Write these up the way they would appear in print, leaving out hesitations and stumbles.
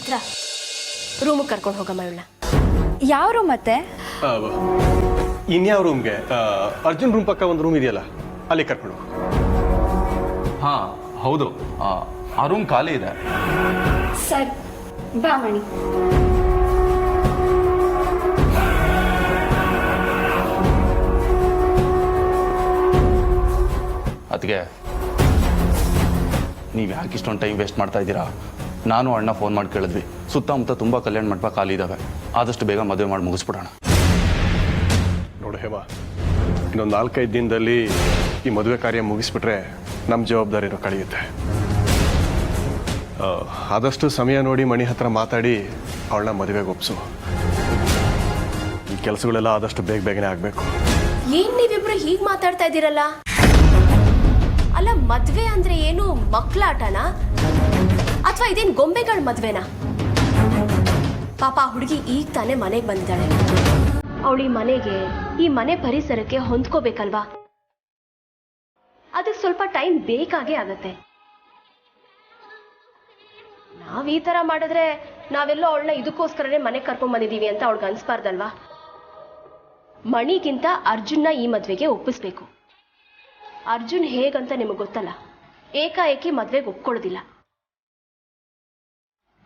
ಚಿತ್ರ ರೂಮಿಗೆ ಕರ್ಕೊಂಡು ಹೋಗಮ್ಮ ಇವಳನ್ನ. ಯಾವ ರೂಮ್ ಮತ್ತೆ? ಇನ್ಯಾವ ರೂಮ್ಗೆ? ಅರ್ಜುನ್ ರೂಮ್ ಪಕ್ಕ ಒಂದು ರೂಮ್ ಇದೆಯಲ್ಲ, ಅಲ್ಲಿ ಕರ್ಕೊಂಡು ಹೋಗು. ಹಾಂ ಹೌದು, ಆ ರೂಮ್ ಖಾಲಿ ಇದೆ. ಸರ್ ಬಾ ಮಣಿ. ಅದಕ್ಕೆ ನೀವು ಯಾಕೆ ಇಷ್ಟೊಂದು ಟೈಮ್ ವೇಸ್ಟ್ ಮಾಡ್ತಾ ಇದ್ದೀರಾ? ನಾನು ಅಣ್ಣ ಫೋನ್ ಮಾಡಿ ಕೇಳಿದ್ವಿ, ಸುತ್ತಮುತ್ತ ತುಂಬ ಕಲ್ಯಾಣ ಮಂಟಪ ಖಾಲಿ ಇದ್ದಾವೆ, ಆದಷ್ಟು ಬೇಗ ಮದುವೆ ಮಾಡಿ ಮುಗಿಸ್ಬಿಡೋಣ. ನೋಡು ಹೇಮಾ, ಇನ್ನೊಂದು 4-5 ದಿನದಲ್ಲಿ ಈ ಮದುವೆ ಕಾರ್ಯ ಮುಗಿಸ್ಬಿಟ್ರೆ ನಮ್ಮ ಜವಾಬ್ದಾರಿ ಇರೋ ಕಳೆಯುತ್ತೆ. ಆದಷ್ಟು ಸಮಯ ನೋಡಿ ಮಣಿ ಹತ್ರ ಮಾತಾಡಿ ಅವಳನ್ನ ಮದುವೆಗೆ ಒಪ್ಸು. ಈ ಕೆಲಸಗಳೆಲ್ಲ ಆದಷ್ಟು ಬೇಗನೆ ಆಗಬೇಕು. ಏನ್ ನೀವಿಬ್ರು ಹೀಗೆ ಮಾತಾಡ್ತಾ ಇದ್ದೀರಲ್ಲ? ಅಲ್ಲ, ಮದ್ವೆ ಅಂದ್ರೆ ಏನು, ಮಕ್ಕಳಾಟನಾ ಅಥವಾ ಇದೇನು ಗೊಂಬೆಗಳ ಮದ್ವೆನಾ? ಪಾಪ ಹುಡುಗಿ ಈಗ ತಾನೇ ಮನೆಗೆ ಬಂದಿದ್ದಾಳೆ. ಅವಳು ಈ ಮನೆಗೆ, ಈ ಮನೆ ಪರಿಸರಕ್ಕೆ ಹೊಂದ್ಕೋಬೇಕಲ್ವಾ? ಅದಕ್ಕೆ ಸ್ವಲ್ಪ ಟೈಮ್ ಬೇಕಾಗೇ ಆಗತ್ತೆ. ನಾವ್ ಈ ತರ ಮಾಡಿದ್ರೆ ನಾವೆಲ್ಲೋ ಅವಳನ್ನ ಇದಕ್ಕೋಸ್ಕರನೇ ಮನೆಗೆ ಕರ್ಕೊಂಡ್ ಬಂದಿದೀವಿ ಅಂತ ಅವಳಿಗೆ ಅನ್ಸ್ಬಾರ್ದಲ್ವಾ? ಮಣಿಗಿಂತ ಅರ್ಜುನ್ನ ಈ ಮದ್ವೆಗೆ ಒಪ್ಪಿಸ್ಬೇಕು. ಅರ್ಜುನ್ ಹೇಗಂತ ನಿಮಗೆ ಗೊತ್ತಲ್ಲ, ಏಕಾಏಕಿ ಮದ್ವೆಗೆ ಒಪ್ಕೊಳ್ಳೋದಿಲ್ಲ.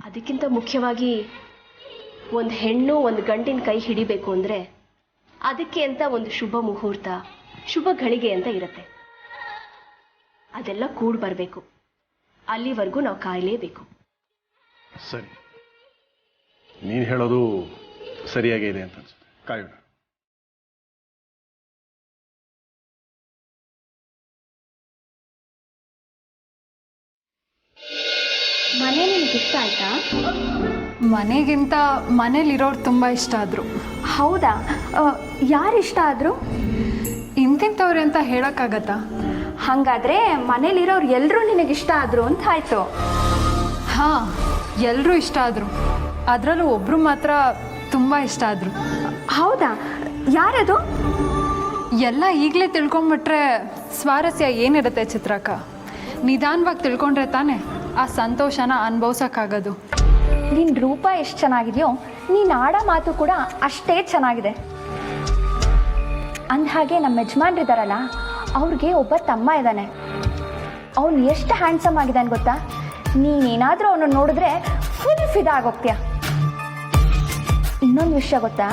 ಅದಕ್ಕಿಂತ ಮುಖ್ಯವಾಗಿ ಒಂದು ಹೆಣ್ಣು ಒಂದು ಗಂಡಿನ ಕೈ ಹಿಡಿಬೇಕು ಅಂದ್ರೆ ಅದಕ್ಕೆ ಅಂತ ಒಂದು ಶುಭ ಮುಹೂರ್ತ, ಶುಭ ಘಳಿಗೆ ಅಂತ ಇರುತ್ತೆ. ಅದೆಲ್ಲ ಕೂಡ್ ಬರಬೇಕು. ಅಲ್ಲಿವರೆಗೂ ನಾವು ಕಾಯಲೇಬೇಕು. ಸರಿ, ನೀನು ಹೇಳೋದು ಸರಿಯಾಗೇ ಇದೆ ಅಂತ ಅನ್ಸುತ್ತೆ. ಕಾಯೋಣ. ಮನೆ ನಿಮ್ಗೆ ಇಷ್ಟ ಆಯ್ತಾ? ಮನೆಗಿಂತ ಮನೇಲಿರೋರು ತುಂಬ ಇಷ್ಟ ಆದರು. ಹೌದಾ? ಯಾರು ಇಷ್ಟ ಆದರು? ಇಂತಿಂಥವ್ರು ಅಂತ ಹೇಳೋಕ್ಕಾಗತ್ತಾ? ಹಾಗಾದ್ರೆ ಮನೇಲಿರೋರು ಎಲ್ಲರೂ ನಿನಗಿಷ್ಟ ಆದರು ಅಂತ ಆಯಿತು. ಹಾಂ, ಎಲ್ಲರೂ ಇಷ್ಟ ಆದರು. ಅದರಲ್ಲೂ ಒಬ್ಬರು ಮಾತ್ರ ತುಂಬ ಇಷ್ಟ ಆದರು. ಹೌದಾ? ಯಾರದು? ಎಲ್ಲ ಈಗಲೇ ತಿಳ್ಕೊಂಬಿಟ್ರೆ ಸ್ವಾರಸ್ಯ ಏನಿರುತ್ತೆ ಚಿತ್ರಕ್ಕ? ನಿಧಾನವಾಗಿ ತಿಳ್ಕೊಂಡ್ರೆ ತಾನೇ ಆ ಸಂತೋಷನ ಅನುಭವಿಸೋಕ್ಕಾಗೋದು. ನಿನ್ನ ರೂಪ ಎಷ್ಟು ಚೆನ್ನಾಗಿದೆಯೋ ನೀನು ಆಡೋ ಮಾತು ಕೂಡ ಅಷ್ಟೇ ಚೆನ್ನಾಗಿದೆ. ಅಂದಹಾಗೆ ನಮ್ಮ ಯಜಮಾನ್ರಿದ್ದಾರಲ್ಲ, ಅವ್ರಿಗೆ ಒಬ್ಬ ತಮ್ಮ ಇದ್ದಾನೆ. ಅವನು ಎಷ್ಟು ಹ್ಯಾಂಡ್ಸಮ್ ಆಗಿದ್ದಾನೆ ಗೊತ್ತಾ? ನೀನೇನಾದರೂ ಅವನು ನೋಡಿದ್ರೆ ಫುಲ್ ಫಿದಾ ಆಗೋಗ್ತೀಯ. ಇನ್ನೊಂದು ವಿಷಯ ಗೊತ್ತಾ?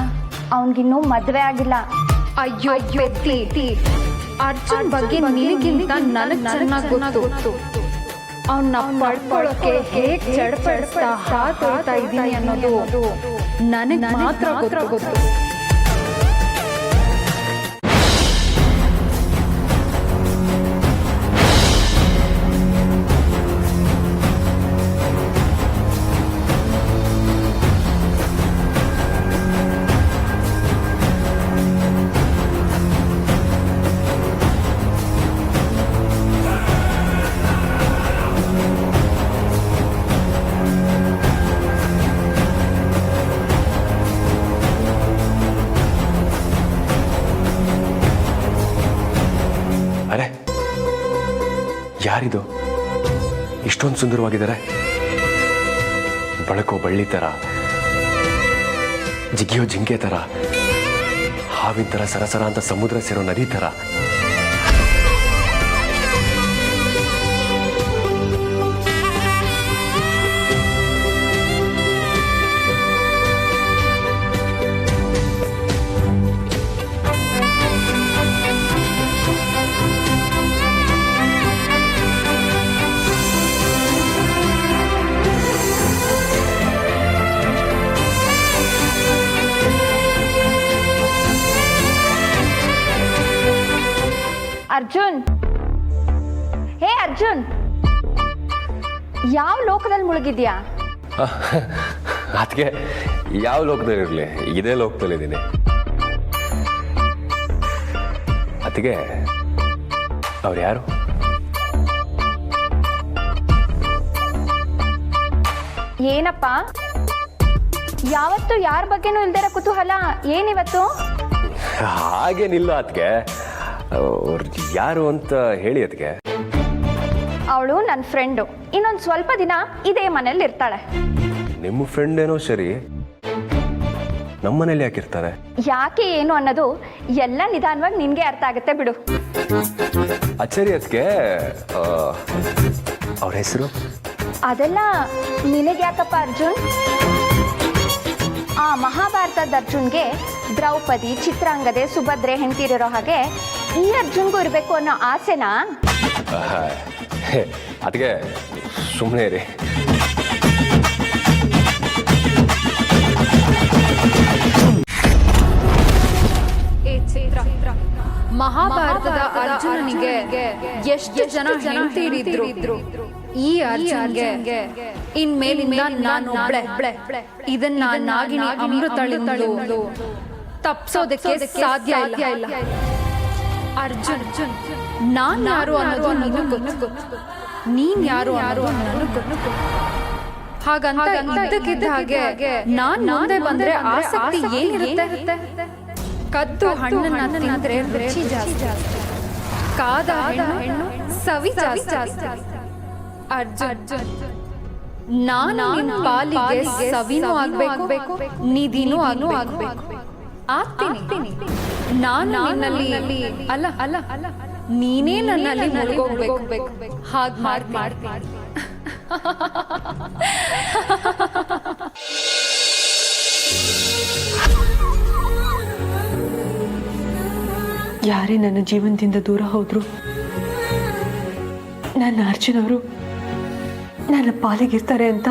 ಅವನಿಗಿನ್ನೂ ಮದುವೆ ಆಗಿಲ್ಲ. ಅಯ್ಯೋ ಬೆತ್ತಿ, ಅರ್ಜುನ್ ಬಗ್ಗೆ ನಿನಗಿಂತ ನನಗೆ ಚೆನ್ನಾಗಿ ಗೊತ್ತು. ಅವನ್ನ ಪಡ್ಕೊಳ್ಳೋಕೆ ಹೇಗೆ ಚಡ್ಪಡಿಸ್ತಾ ಹಾತೊಳ್ತಾ ಇದ್ದೀನಿ ಅನ್ನೋದು ನನಗೆ ಮಾತ್ರ ಗೊತ್ತು. ಅರೆ, ಯಾರಿದು ಇಷ್ಟೊಂದು ಸುಂದರವಾಗಿದ್ದಾರೆ? ಬಳಕೋ ಬಳ್ಳಿ ಥರ, ಜಿಗಿಯೋ ಜಿಂಕೆ ಥರ, ಹಾವಿನ ಥರ ಸರಸರ ಅಂತ ಸಮುದ್ರ ಸೇರೋ ನದಿ ಥರ. ಅರ್ಜುನ್, ಹೇ ಅರ್ಜುನ್, ಯಾವ ಲೋಕದಲ್ಲಿ ಮುಳುಗಿದ್ಯಾ? ಅದಕ್ಕೆ ಯಾವ ಲೋಕದಲ್ಲಿರಲಿ, ಇದೇ ಲೋಕದಲ್ಲಿದ್ದೀನಿ. ಅದಕ್ಕೆ ಅವ್ರು ಯಾರು? ಏನಪ್ಪ, ಯಾವತ್ತು ಯಾರ ಬಗ್ಗೆನೂ ಇಲ್ದಿರ ಕುತೂಹಲ ಏನಿವತ್ತು? ಹಾಗೇನಿಲ್ಲ ಅದಕ್ಕೆ. ಅವ್ರು ಯಾರು ಅಂತ ಹೇಳಿ ಅದಕ್ಕೆ. ಅವಳ ಅವಳು ನನ್ನ ಫ್ರೆಂಡು. ಇನ್ನೊಂದು ಸ್ವಲ್ಪ ದಿನ ಇದೇ ಮನೇಲಿ ಇರ್ತಾಳೆ. ನಿಮ್ಮ ಫ್ರೆಂಡ್ ಏನೋ ಸರಿ, ನಮ್ಮನೇಲಿ ಯಾಕಿರ್ತಾರೆ? ಯಾಕೆ ಏನು ಅನ್ನೋದು ಎಲ್ಲ ನಿಧಾನವಾಗಿ ನಿನಗೆ ಅರ್ಥ ಆಗುತ್ತೆ ಬಿಡು. ಅಚ್ಚರಿ ಅದಕ್ಕೆ ಅವ್ರ ಹೆಸರು? ಅದೆಲ್ಲ ನಿನಗೆ ಯಾಕಪ್ಪ ಅರ್ಜುನ್? ಆ ಮಹಾಭಾರತದ ಅರ್ಜುನ್ಗೆ ದ್ರೌಪದಿ, ಚಿತ್ರಾಂಗದೆ, ಸುಭದ್ರೆ ಹೆಂಡ್ತಿರೋ ಹಾಗೆ ಈ ಅರ್ಜುನ್ಗೂ ಇರಬೇಕು ಅನ್ನೋ ಆಸೆನಾ? ಅದಕ್ಕೆ ಸುಮ್ಮನೆ ರೀ. ಮಹಾಭಾರತದ ಅರ್ಜುನನಿಗೆ ಎಷ್ಟು ಜನ ಹೆಂಡತಿರಿದ್ರು, ಈ ಅರ್ಜುನ್ಗೆ ಇನ್ಮೇಲಿಂದ ನಾನು ಒಬ್ಳೆ. ಇದನ್ನ ನಾಗಿನಿ ಅಮೃತಳಿಂದಲೂ ತಪ್ಸೋದಕ್ಕೆ ಸಾಧ್ಯ ಇಲ್ಲ. ಅರ್ಜುನ್, ನಾನ್ ಯಾರು ಅನ್ನೋದು ನಿನಗೆ ಗೊತ್ತು, ನೀನ್ ಯಾರು ಅನ್ನೋದು ನನಗೆ ಗೊತ್ತು. ಹಾಗಂತ ಇದ್ದಕ್ಕಿದ್ದ ಹಾಗೆ ನಾನ್ ಮುಂದೆ ಬಂದ್ರೆ ಆಸಕ್ತಿ ಏನಿರುತ್ತೆ? ಕದ್ದು ಹಣ್ಣನ್ನ ತಿಂದ್ರೆ ರುಚಿ ಜಾಸ್ತಿ, ಕಾದ ಹೆಣ್ಣು ಸವಿ ಜಾಸ್ತಿ. ಅರ್ಜುನ್, ನಾನು ನಿನ್ನ ಪಾಲಿಗೆ ಸವಿನೂ ಆಗ್ಬೇಕು, ನಿಧಿನೂ ಆಗ್ಬೇಕು. ಆಗ್ತೀನಿ. ನಾನು ನಿನ್ನಲ್ಲಿ ಅಲ್ಲ ನೀನೇ ನನ್ನಲ್ಲಿ ಮುಳುಗೋಗ್ಬೇಕು. ಹಾಗೆ ಮಾಡ್ತೀನಿ. ಯಾರೇ ನನ್ನ ಜೀವನದಿಂದ ದೂರ ಹೋದ್ರು, ನನ್ನ ಅರ್ಜುನ್ ಅವರು ನನ್ನ ಪಾಲಿಗಿರ್ತಾರೆ ಅಂತ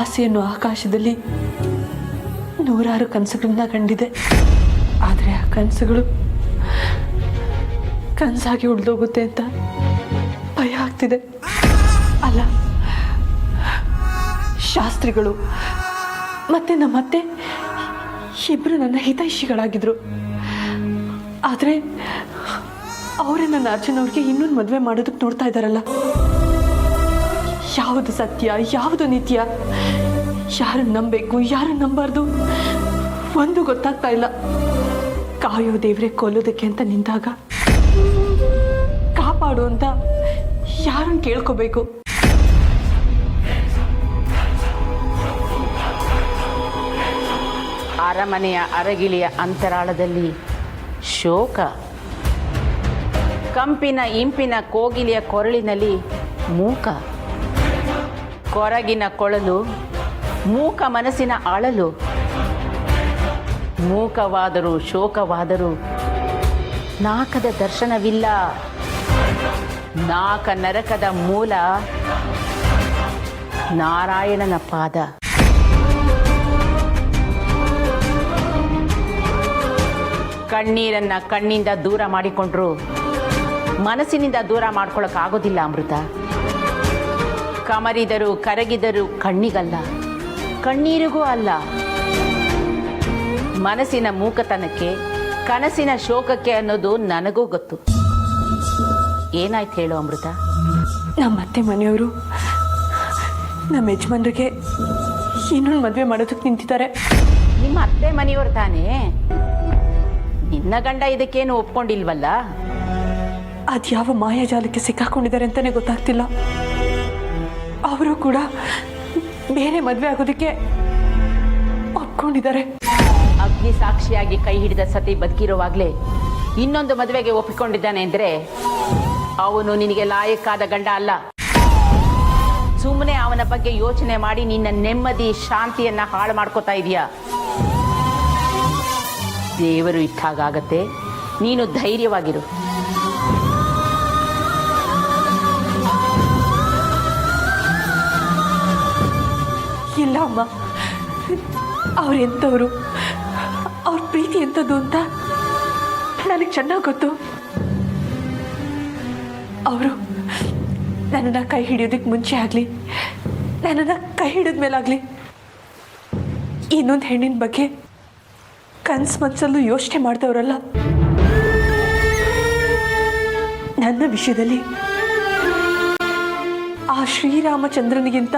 ಆಸೆಯನ್ನು ಆಕಾಶದಲ್ಲಿ ನೂರಾರು ಕನಸುಗಳನ್ನ ಕಂಡಿದೆ. ಆದರೆ ಆ ಕನಸುಗಳು ಕನಸಾಗಿ ಉಳಿದೋಗುತ್ತೆ ಅಂತ ಭಯ ಆಗ್ತಿದೆ. ಅಲ್ಲ, ಶಾಸ್ತ್ರಿಗಳು ಮತ್ತೆ ನಮ್ಮತ್ತೆ ಇಬ್ಬರು ನನ್ನ ಹಿತೈಷಿಗಳಾಗಿದ್ರು. ಆದರೆ ಅವರೇ ನನ್ನ ಅರ್ಜುನ್ ಅವ್ರಿಗೆ ಇನ್ನೊಂದು ಮದುವೆ ಮಾಡೋದಕ್ಕೆ ನೋಡ್ತಾ ಇದ್ದಾರಲ್ಲ. ಯಾವುದು ಸತ್ಯ, ಯಾವುದು ನಿತ್ಯ, ಯಾರನ್ನು ನಂಬಬೇಕು, ಯಾರನ್ನು ನಂಬಾರ್ದು ಒಂದು ಗೊತ್ತಾಗ್ತಾ ಇಲ್ಲ. ಕಾಯೋ ದೇವ್ರೆ ಕೊಲ್ಲೋದಕ್ಕೆ ಅಂತ ನಿಂತಾಗ ಕಾಪಾಡು ಅಂತ ಯಾರನ್ನು ಕೇಳ್ಕೋಬೇಕು? ಅರಮನೆಯ ಅರಗಿಲಿಯ ಅಂತರಾಳದಲ್ಲಿ ಶೋಕ, ಕಂಪಿನ ಇಂಪಿನ ಕೋಗಿಲೆಯ ಕೊರಳಿನಲ್ಲಿ ಮೂಕ, ಕೊರಗಿನ ಕೊಳಲು, ಮೂಕ ಮನಸ್ಸಿನ ಅಳಲು. ಮೂಕವಾದರೂ ಶೋಕವಾದರೂ ನಾಕದ ದರ್ಶನವಿಲ್ಲ. ನಾಕ ನರಕದ ಮೂಲ ನಾರಾಯಣನ ಪಾದ. ಕಣ್ಣೀರನ್ನ ಕಣ್ಣಿಂದ ದೂರ ಮಾಡಿಕೊಂಡ್ರು ಮನಸ್ಸಿನಿಂದ ದೂರ ಮಾಡ್ಕೊಳಕ್ಕಾಗೋದಿಲ್ಲ ಅಮೃತ. ಕಮರಿದರು ಕರಗಿದರು ಕಣ್ಣಿಗಲ್ಲ, ಕಣ್ಣೀರಿಗೂ ಅಲ್ಲ. ಮನಸ್ಸಿನ ಮೂಕತನಕ್ಕೆ, ಕನಸಿನ ಶೋಕಕ್ಕೆ ಅನ್ನೋದು ನನಗೂ ಗೊತ್ತು. ಏನಾಯ್ತು ಹೇಳು ಅಮೃತ? ನಮ್ಮ ಅತ್ತೆ ಮನೆಯವರು ನಮ್ಮ ಯಜಮಾನ್ರಿಗೆ ಇನ್ನೊಂದು ಮದುವೆ ಮಾಡೋದಕ್ಕೆ ನಿಂತಿದ್ದಾರೆ. ನಿಮ್ಮ ಅತ್ತೆ ಮನೆಯವರು ತಾನೇ? ನಿನ್ನ ಗಂಡ ಇದಕ್ಕೇನು ಒಪ್ಕೊಂಡಿಲ್ವಲ್ಲ? ಅದ್ಯಾವ ಮಾಯಾಜಾಲಕ್ಕೆ ಸಿಕ್ಕಾಕೊಂಡಿದ್ದಾರೆ ಅಂತಾನೆ ಗೊತ್ತಾಗ್ತಿಲ್ಲ. ಅವರು ಕೂಡ ಬೇರೆ ಮದುವೆ ಆಗೋದಕ್ಕೆ ಒಪ್ಕೊಂಡಿದ್ದಾರೆ. ಅಗ್ನಿ ಸಾಕ್ಷಿಯಾಗಿ ಕೈ ಹಿಡಿದ ಸತಿ ಬದುಕಿರುವಾಗಲೇ ಇನ್ನೊಂದು ಮದುವೆಗೆ ಒಪ್ಪಿಕೊಂಡಿದ್ದಾನೆ ಅಂದರೆ ಅವನು ನಿನಗೆ ಲಾಯಕ್ಕಾದ ಗಂಡ ಅಲ್ಲ. ಸುಮ್ಮನೆ ಅವನ ಬಗ್ಗೆ ಯೋಚನೆ ಮಾಡಿ ನಿನ್ನ ನೆಮ್ಮದಿ ಶಾಂತಿಯನ್ನ ಹಾಳು ಮಾಡ್ಕೋತಾ ಇದೀಯಾ. ದೇವರು ಇಟ್ಟಾಗತ್ತೆ, ನೀನು ಧೈರ್ಯವಾಗಿರು. ಇಲ್ಲ ಅಮ್ಮ, ಅವ್ರೆಂಥವ್ರು, ಅವ್ರ ಪ್ರೀತಿ ಎಂಥದ್ದು ಅಂತ ನನಗೆ ಚೆನ್ನಾಗಿ ಗೊತ್ತು. ಅವರು ನನ್ನನ್ನು ಕೈ ಹಿಡಿಯೋದಕ್ಕೆ ಮುಂಚೆ ಆಗಲಿ, ನನ್ನನ್ನು ಕೈ ಹಿಡಿದ ಮೇಲಾಗಲಿ ಇನ್ನೊಂದು ಹೆಣ್ಣಿನ ಬಗ್ಗೆ ಕನಸು ಮನಸ್ಸಲ್ಲೂ ಯೋಚನೆ ಮಾಡ್ದವ್ರಲ್ಲ. ನನ್ನ ವಿಷಯದಲ್ಲಿ ಆ ಶ್ರೀರಾಮಚಂದ್ರನಿಗಿಂತ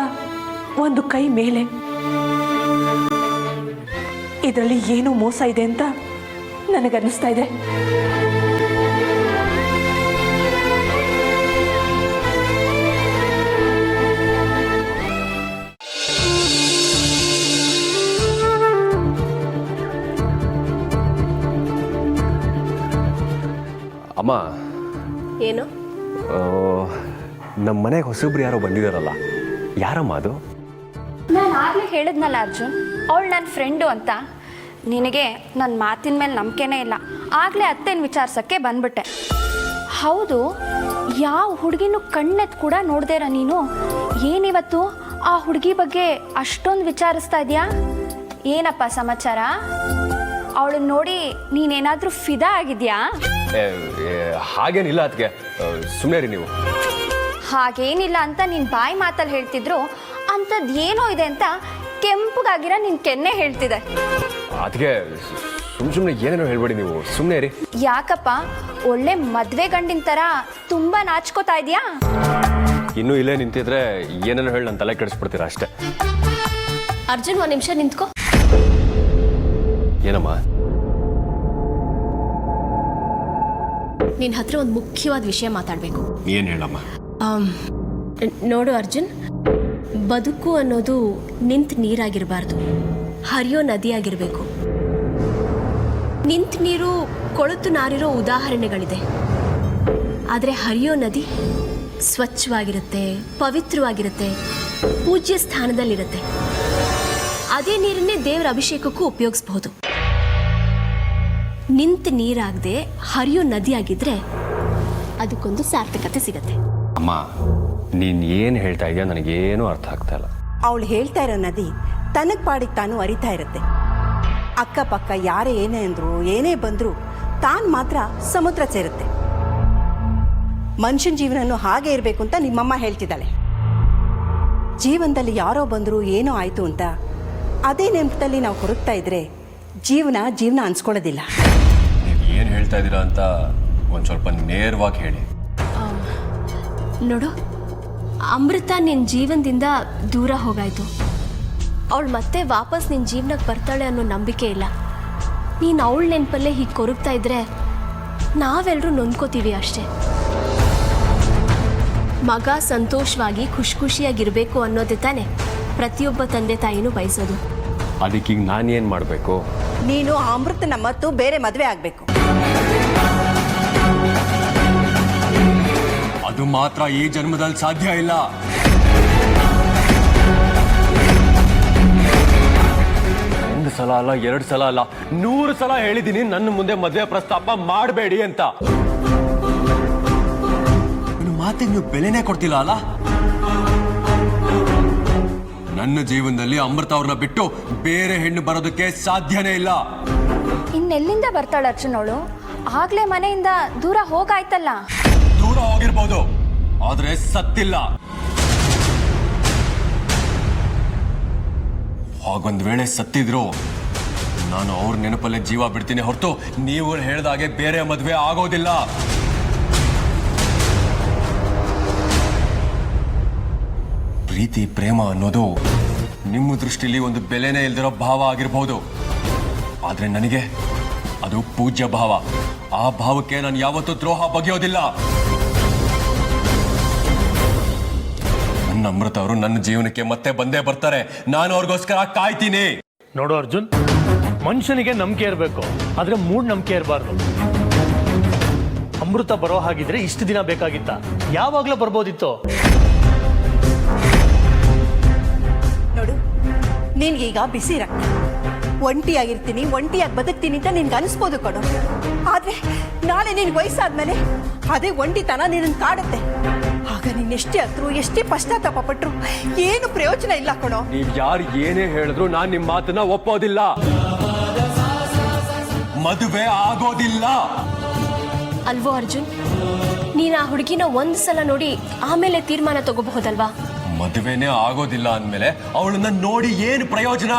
ಒಂದು ಕೈ ಮೇಲೆ. ಇದರಲ್ಲಿ ಏನೋ ಮೋಸ ಇದೆ ಅಂತ ನನಗನ್ನಿಸ್ತಾ ಇದೆ. ನಮ್ಮ ಮನೆಗೆ ಹೊಸಬ್ರು ಯಾರೋ ಬಂದಿದಾರಲ್ಲ, ಯಾರಮ್ಮ ಅದು? ನಾನು ಆಗಲೇ ಹೇಳಿದ್ನಲ್ಲ ಅರ್ಜುನ್, ಅವಳು ನನ್ನ ಫ್ರೆಂಡು ಅಂತ. ನಿನಗೆ ನನ್ನ ಮಾತಿನ ಮೇಲೆ ನಂಬಿಕೆನೇ ಇಲ್ಲ. ಆಗಲೇ ಅತ್ತೆನ ವಿಚಾರಿಸೋಕ್ಕೆ ಬಂದ್ಬಿಟ್ಟೆ. ಹೌದು, ಯಾವ ಹುಡುಗಿನೂ ಕಣ್ಣೆತ್ತು ಕೂಡ ನೋಡ್ದೇರ ನೀನು ಏನಿವತ್ತು ಆ ಹುಡುಗಿ ಬಗ್ಗೆ ಅಷ್ಟೊಂದು ವಿಚಾರಿಸ್ತಾ ಇದೆಯಾ? ಏನಪ್ಪ ಸಮಾಚಾರ? ಅವಳನ್ನ ನೋಡಿ ನೀನೇನಾದರೂ ಫಿದಾ ಆಗಿದೆಯಾ? ಹಾಗೇನಿಲ್ಲ ಅದಕ್ಕೆ, ಸುಮ್ಮನೆ ರೀ ನೀವು. ಹಾಗೇನಿಲ್ಲ ಅಂತ ನೀನು ಬಾಯಿ ಮಾತಲ್ಲಿ ಹೇಳ್ತಿದ್ರು, ಅಂಥದ್ದು ಏನೋ ಇದೆ ಅಂತ ಕೆಂಪಗಾಗಿರೋ ನಿನ್ನ ಕೆನ್ನೆ ಹೇಳ್ತಿದೆ. ಅದಕ್ಕೆ ಸುಮ್ಮನೆ ಏನೇನೋ ಹೇಳ್ಬೇಡಿ ನೀವು, ಸುಮ್ಮನೆ ರೀ. ಯಾಕಪ್ಪ, ಒಳ್ಳೆ ಮದುವೆ ಗಂಡಿನ ಥರ ತುಂಬ ನಾಚ್ಕೋತಾ ಇದೆಯಾ? ಇನ್ನೂ ಇಲ್ಲೇ ನಿಂತಿದ್ರೆ ಏನೇನೋ ಹೇಳಿ ನನ್ನ ತಲೆ ಕೆಡಿಸ್ಬಿಡ್ತೀರಾ ಅಷ್ಟೇ. ಅರ್ಜುನ್, ಒಂದು ನಿಮಿಷ ನಿಂತ್ಕೋ. ಏನಮ್ಮ? ನಿನ್ನ ಹತ್ರ ಒಂದು ಮುಖ್ಯವಾದ ವಿಷಯ ಮಾತಾಡಬೇಕು. ಏನು ಹೇಳಮ್ಮ? ನೋಡು ಅರ್ಜುನ್, ಬದುಕು ಅನ್ನೋದು ನಿಂತ ನೀರಾಗಿರಬಾರ್ದು, ಹರಿಯೋ ನದಿಯಾಗಿರಬೇಕು. ನಿಂತ ನೀರು ಕೊಳೆತು ನಾರಿರೋ ಉದಾಹರಣೆಗಳಿದೆ, ಆದರೆ ಹರಿಯೋ ನದಿ ಸ್ವಚ್ಛವಾಗಿರುತ್ತೆ, ಪವಿತ್ರವಾಗಿರುತ್ತೆ, ಪೂಜ್ಯ ಸ್ಥಾನದಲ್ಲಿರುತ್ತೆ. ಅದೇ ನೀರನ್ನೇ ದೇವರ ಅಭಿಷೇಕಕ್ಕೂ ಉಪಯೋಗಿಸಬಹುದು. ನಿಂತ ನೀರಾಗದೆ ಹರಿಯೋ ನದಿಯಾಗಿದ್ರೆ ಅದಕ್ಕೊಂದು ಸಾರ್ಥಕತೆ ಸಿಗತ್ತೆ. ಅಮ್ಮ, ನೀನು ಏನು ಹೇಳ್ತಾ ಇದೆಯಾ ನನಗೇನೂ ಅರ್ಥ ಆಗ್ತಾ ಇಲ್ಲ. ಅವಳು ಹೇಳ್ತಾ ಇರೋ ನದಿ ತನಗೆ ಪಾಡಿಗೆ ತಾನು ಅರಿತಾ ಇರುತ್ತೆ. ಅಕ್ಕಪಕ್ಕ ಯಾರೇ ಏನೇ ಅಂದ್ರು ಏನೇ ಬಂದರೂ ತಾನು ಮಾತ್ರ ಸಮುದ್ರ ಸೇರುತ್ತೆ. ಮನುಷ್ಯನ ಜೀವನನೂ ಹಾಗೆ ಇರಬೇಕು ಅಂತ ನಿಮ್ಮಮ್ಮ ಹೇಳ್ತಿದ್ದಾಳೆ. ಜೀವನದಲ್ಲಿ ಯಾರೋ ಬಂದರೂ ಏನೋ ಆಯಿತು ಅಂತ ಅದೇ ನೆನಪಲ್ಲಿ ನಾವು ಕೊರಗ್ತಾ ಇದ್ರೆ ಜೀವನ ಅನ್ಸ್ಕೊಳ್ಳೋದಿಲ್ಲ. ನೀವು ಏನು ಹೇಳ್ತಾ ಇದ್ದೀರಾ ಅಂತ ಒಂದು ಸ್ವಲ್ಪ ನೇರವಾಗಿ ಹೇಳಿ. ನೋಡು, ಅಮೃತ ನಿನ್ನ ಜೀವನದಿಂದ ದೂರ ಹೋಗಾಯ್ತು. ಅವಳು ಮತ್ತೆ ವಾಪಸ್ ನಿನ್ನ ಜೀವನಕ್ಕೆ ಬರ್ತಾಳೆ ಅನ್ನೋ ನಂಬಿಕೆ ಇಲ್ಲ. ನೀನು ಅವಳ ನೆನಪಲ್ಲೇ ಹೀಗೆ ಕೊರಗ್ತಾ ಇದ್ರೆ ನಾವೆಲ್ಲರೂ ನೊಂದ್ಕೋತೀವಿ ಅಷ್ಟೇ. ಮಗ ಸಂತೋಷವಾಗಿ ಖುಷಿಯಾಗಿರಬೇಕು ಅನ್ನೋದೇ ತಾನೆ ಪ್ರತಿಯೊಬ್ಬ ತಂದೆ ತಾಯಿನೂ ಬಯಸೋದು. ಅದಕ್ಕೀಗ ನಾನೇನು ಮಾಡಬೇಕು? ನೀನು ಆ ಅಮೃತನ ಮತ್ತು ಬೇರೆ ಮದುವೆ ಆಗಬೇಕು. ಅದು ಮಾತ್ರ ಈ ಜನ್ಮದಲ್ಲಿ ಸಾಧ್ಯ ಇಲ್ಲ. ಒಂದು ಸಲ ಅಲ್ಲ, 2 ಸಲ ಅಲ್ಲ, 100 ಸಲ ಹೇಳಿದ್ದೀನಿ ನನ್ನ ಮುಂದೆ ಮದುವೆ ಪ್ರಸ್ತಾಪ ಮಾಡಬೇಡಿ ಅಂತ. ನನ್ನ ಮಾತಿಗೆ ನೀವು ಬೆಲೆನೇ ಕೊಡ್ತಿಲ್ಲ ಅಲ್ಲ. ನನ್ನ ಜೀವನದಲ್ಲಿ ಅಮೃತ ಅವ್ರನ್ನ ಬಿಟ್ಟು ಬೇರೆ ಹೆಣ್ಣು ಬರೋದಕ್ಕೆ ಸಾಧ್ಯನೇ ಇಲ್ಲ. ಇನ್ನೆಲ್ಲಿಂದ ಬರ್ತಾಳೆ ಅರ್ಜುನ್ ಅವಳು? ಆಗ್ಲೇ ಮನೆಯಿಂದ ದೂರ ಹೋಗಾಯ್ತಲ್ಲ. ದೂರ ಹೋಗಿರ್ಬೋದು, ಆದ್ರೆ ಸತ್ತಿಲ್ಲ. ಹಾಗೊಂದ್ ವೇಳೆ ಸತ್ತಿದ್ರು ನಾನು ಅವ್ರ ನೆನಪಲ್ಲೇ ಜೀವ ಬಿಡ್ತೀನಿ ಹೊರತು ನೀವು ಹೇಳ್ದಾಗೆ ಬೇರೆ ಮದುವೆ ಆಗೋದಿಲ್ಲ. ಪ್ರೀತಿ ಪ್ರೇಮ ಅನ್ನೋದು ನಿಮ್ಮ ದೃಷ್ಟಿಲಿ ಒಂದು ಬೆಲೆನೇ ಇಲ್ದಿರೋ ಭಾವ ಆಗಿರ್ಬೋದು, ಆದ್ರೆ ನನಗೆ ಅದು ಪೂಜ್ಯ ಭಾವ. ಆ ಭಾವಕ್ಕೆ ನಾನು ಯಾವತ್ತೂ ದ್ರೋಹ ಬಗೆಯೋದಿಲ್ಲ. ನನ್ನ ಅಮೃತ ಅವರು ನನ್ನ ಜೀವನಕ್ಕೆ ಮತ್ತೆ ಬಂದೇ ಬರ್ತಾರೆ. ನಾನು ಅವ್ರಿಗೋಸ್ಕರ ಕಾಯ್ತೀನಿ. ನೋಡು ಅರ್ಜುನ್, ಮನುಷ್ಯನಿಗೆ ನಂಬಿಕೆ ಇರಬೇಕು, ಆದ್ರೆ ಮೂಢನಂಬಿಕೆ ಇರಬಾರ್ದು. ಅಮೃತ ಬರೋ ಹಾಗಿದ್ರೆ ಇಷ್ಟು ದಿನ ಬೇಕಾಗಿತ್ತ? ಯಾವಾಗ್ಲೂ ಬರ್ಬೋದಿತ್ತು. ನೋಡು, ನಿನ್ಗೀಗ ಬಿಸಿ ರಕ್ತ, ಒಂಟಿಯಾಗಿರ್ತೀನಿ, ಒಂಟಿಯಾಗಿ ಬದುಕ್ತೀನಿ ಅಂತ ನಿನ್ಗೆ ಅನಿಸ್ಬೋದು ಕಣೋ. ಆದ್ರೆ ನಾಳೆ ನಿನ್ಗೆ ವಯಸ್ಸಾದ್ಮೇಲೆ ಅದೇ ಒಂಟಿತನ ನಿನ್ನ ಕಾಡುತ್ತೆ. ಆಗ ನೀನ್ ಎಷ್ಟೇ ಹತ್ರು, ಎಷ್ಟೇ ಪಶ್ಚಾತ್ತಾಪ ಪಟ್ರು ಏನು ಪ್ರಯೋಜನ ಇಲ್ಲ ಕಣೋ. ನೀವ್ ಯಾರು ಏನೇ ಹೇಳಿದ್ರು ನಾನ್ ನಿಮ್ ಮಾತನ್ನ ಒಪ್ಪೋದಿಲ್ಲ. ಮದುವೆ ಆಗೋದಿಲ್ಲ. ಅಲ್ವೋ ಅರ್ಜುನ್, ನೀನು ಆ ಹುಡುಗಿನ ಒಂದು ಸಲ ನೋಡಿ ಆಮೇಲೆ ತೀರ್ಮಾನ ತಗೋಬಹುದಲ್ವಾ? ಮದುವೆನೇ ಆಗೋದಿಲ್ಲ ಅಂದ್ಮೇಲೆ ಅವಳನ್ನ ನೋಡಿ ಏನು ಪ್ರಯೋಜನ?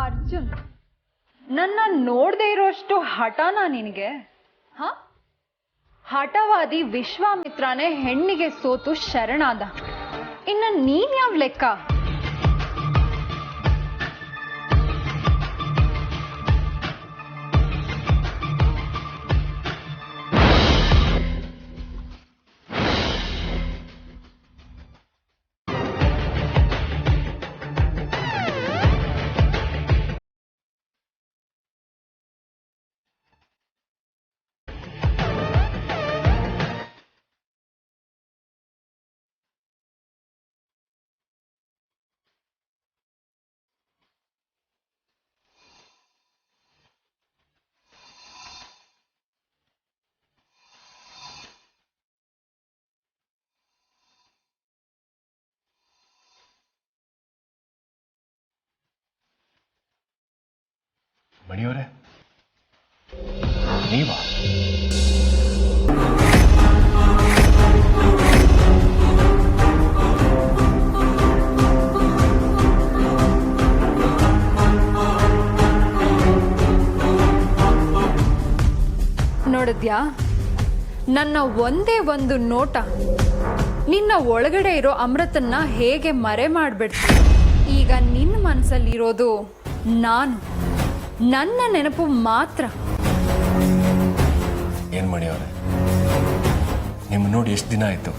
ಅರ್ಜುನ್, ನನ್ನ ನೋಡದೆ ಇರೋಷ್ಟು ಹಠನಾ ನಿನಗೆ? ಹಠವಾದಿ ವಿಶ್ವಾಮಿತ್ರನೇ ಹೆಣ್ಣಿಗೆ ಸೋತು ಶರಣಾದ. ಇನ್ನು ನೀನ್ ಯಾವ ಲೆಕ್ಕ? ಮಣಿಯವರೇ, ನೀವಾ? ನೋಡಿದ್ಯಾ, ನನ್ನ ಒಂದೇ ಒಂದು ನೋಟ ನಿನ್ನ ಒಳಗಡೆ ಇರೋ ಅಮೃತನ್ನ ಹೇಗೆ ಮರೆ ಮಾಡ್ಬಿಡ್ತು. ಈಗ ನಿನ್ನ ಮನಸ್ಸಲ್ಲಿರೋದು ನಾನು, ನನ್ನ ನೆನಪು ಮಾತ್ರ. ಏನ್ ಮಣಿಯವರೇ, ನಿಮ್ಮ ನೋಡಿ ಎಷ್ಟು ದಿನ ಆಯ್ತು.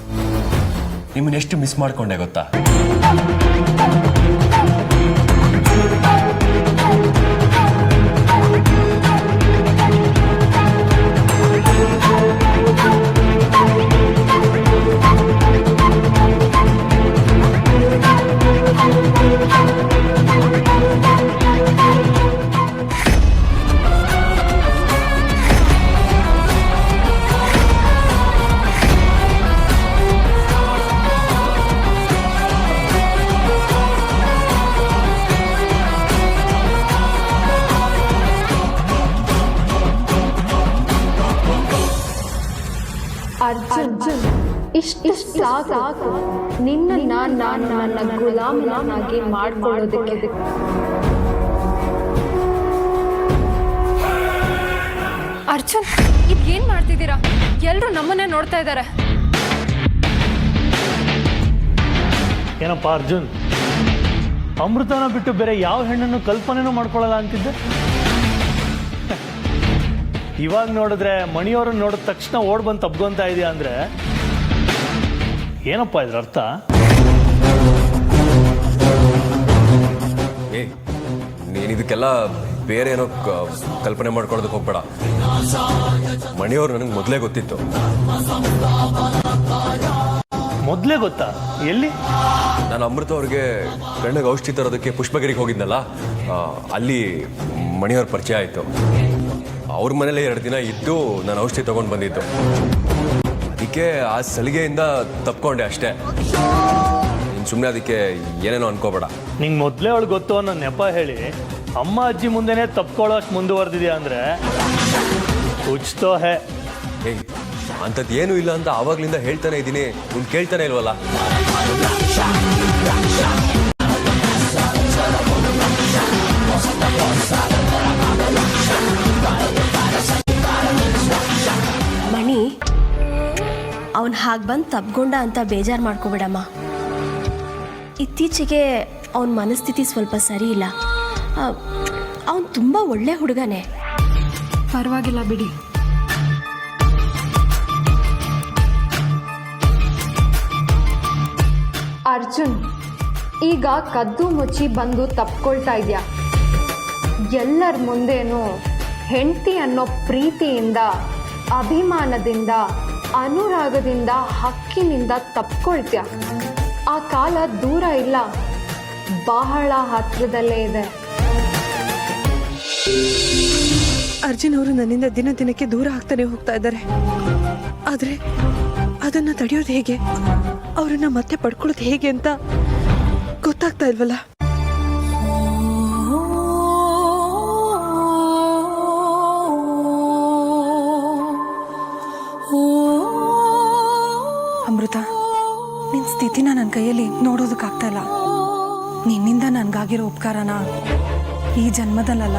ನಿಮ್ಮನ್ನ ಎಷ್ಟು ಮಿಸ್ ಮಾಡ್ಕೊಂಡೆ ಗೊತ್ತಾ? ಅರ್ಜುನ್, ಇಷ್ಟು ಸಾಕು ನಿನ್ನ ನಾನು ನನ್ನ ಗುಲಾಮನಾಗಿ ಮಾಡ್ಕೊಳ್ಳೋದಕ್ಕೆ. ಅರ್ಜುನ್, ಇದೇನ್ ಮಾಡ್ತಿದ್ದೀರಾ? ಎಲ್ರು ನಮ್ಮನ್ನೇ ನೋಡ್ತಾ ಇದ್ದಾರೆ. ಏನಪ್ಪ ಅರ್ಜುನ್, ಅಮೃತನ ಬಿಟ್ಟು ಬೇರೆ ಯಾವ ಹೆಣ್ಣನ್ನು ಕಲ್ಪನೆನೂ ಮಾಡ್ಕೊಳ್ಳಲ್ಲ ಅಂತಿದ್ದೆ. ಇವಾಗ ನೋಡಿದ್ರೆ ಮಣಿಯವ್ರನ್ನ ನೋಡಿದ ತಕ್ಷಣ ಓಡ್ ಬಂದು ತಬ್ಕೊಂತ ಇದೆಯಾ ಅಂದ್ರೆ ಏನಪ್ಪ ಇದ್ರ ಅರ್ಥ? ನೀನು ಇದಕ್ಕೆಲ್ಲ ಬೇರೆ ಏನೋ ಕಲ್ಪನೆ ಮಾಡ್ಕೊಳ್ಳೋದಕ್ಕೆ ಹೋಗ್ಬೇಡ. ಮಣಿಯವ್ರು ನನಗೆ ಮೊದಲೇ ಗೊತ್ತಿತ್ತು. ಮೊದಲೇ ಗೊತ್ತಾ? ಎಲ್ಲಿ? ನಾನು ಅಮೃತ ಅವ್ರಿಗೆ ಕಣ್ಣಿಗೆ ಔಷಧಿ ತರೋದಕ್ಕೆ ಪುಷ್ಪಗಿರಿಗೆ ಹೋಗಿದ್ನಲ್ಲ, ಅಲ್ಲಿ ಮಣಿಯವ್ರ ಪರಿಚಯ ಆಯಿತು. ಅವ್ರ ಮನೇಲೆ 2 ದಿನ ಇದ್ದು ನಾನು ಔಷಧಿ ತೊಗೊಂಡು ಬಂದಿದ್ದು. ಅದಕ್ಕೆ ಆ ಸಲಿಗೆಯಿಂದ ತಪ್ಕೊಂಡೆ ಅಷ್ಟೇ. ನೀನು ಸುಮ್ಮನೆ ಅದಕ್ಕೆ ಏನೇನೋ ಅನ್ಕೋಬೇಡ. ನಿಂಗೆ ಮೊದಲೇ ಅವಳು ಗೊತ್ತು ಅನ್ನೋ ನೆಪ ಹೇಳಿ ಅಮ್ಮ ಅಜ್ಜಿ ಮುಂದೆನೇ ತಪ್ಕೊಳ್ಳೋಷ್ಟು ಮುಂದುವರೆದಿದ್ಯಾ ಅಂದರೆ ಉಚ್ತೋ ಹೇ. ಅಂಥದ್ದು ಏನೂ ಇಲ್ಲ ಅಂತ ಆವಾಗಲಿಂದ ಹೇಳ್ತಾನೆ ಇದ್ದೀನಿ, ನೀನು ಕೇಳ್ತಾನೆ ಇಲ್ವಲ್ಲ. ಮಣಿ, ಅವನು ಹಾಗೆ ಬಂದು ತಬ್ಕೊಂಡ ಅಂತ ಬೇಜಾರು ಮಾಡ್ಕೋಬೇಡಮ್ಮ. ಇತ್ತೀಚೆಗೆ ಅವನ ಮನಸ್ಥಿತಿ ಸ್ವಲ್ಪ ಸರಿ ಇಲ್ಲ. ಅವನು ತುಂಬ ಒಳ್ಳೆ ಹುಡುಗನೇ. ಪರವಾಗಿಲ್ಲ ಬಿಡಿ. ಅರ್ಜುನ್, ಈಗ ಕದ್ದು ಮುಚ್ಚಿ ಬಂದು ತಪ್ಕೊಳ್ತಾ ಇದೆಯಾ? ಎಲ್ಲರ ಮುಂದೇನು ಹೆಂಡತಿ ಅನ್ನೋ ಪ್ರೀತಿಯಿಂದ, ಅಭಿಮಾನದಿಂದ, ಅನುರಾಗದಿಂದ, ಹಕ್ಕಿನಿಂದ ತಪ್ಕೊಳ್ತೀಯ. ಆ ಕಾಲ ದೂರ ಇಲ್ಲ, ಬಹಳ ಹತ್ರದಲ್ಲೇ ಇದೆ. ಅರ್ಜುನ್ ಅವರು ನನ್ನಿಂದ ದಿನ ದಿನಕ್ಕೆ ದೂರ ಆಗ್ತಾನೆ ಹೋಗ್ತಾ ಇದ್ದಾರೆ. ಆದ್ರೆ ಅದನ್ನ ತಡೆಯೋದು ಹೇಗೆ, ಅವರನ್ನ ಮತ್ತೆ ಪಡ್ಕೊಳ್ಳೋದು ಹೇಗೆ ಅಂತ ಗೊತ್ತಾಗ್ತಾ ಇಲ್ವಲ್ಲ. ಅಮೃತ, ನಿನ್ನ ಸ್ಥಿತಿನ ನನ್ನ ಕೈಯಲ್ಲಿ ನೋಡೋದಕ್ಕಾಗ್ತಾ ಇಲ್ಲ. ನಿನ್ನಿಂದ ನನಗಾಗಿರೋ ಉಪಕಾರನ ಈ ಜನ್ಮದಲ್ಲಲ್ಲ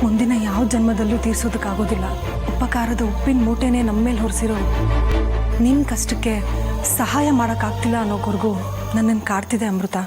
ಮುಂದಿನ ಯಾವ ಜನ್ಮದಲ್ಲೂ ತೀರ್ಸೋದಕ್ಕಾಗೋದಿಲ್ಲ. ಉಪಕಾರದ ಉಪ್ಪಿನ ಮೂಟೆನೇ ನಮ್ಮ ಮೇಲೆ ಹೊರಿಸಿರೋ ನಿನ್ನ ಕಷ್ಟಕ್ಕೆ ಸಹಾಯ ಮಾಡೋಕ್ಕಾಗ್ತಿಲ್ಲ ಅನ್ನೋವರೆಗೂ ನನ್ನನ್ನು ಕಾಡ್ತಿದೆ ಅಮೃತ.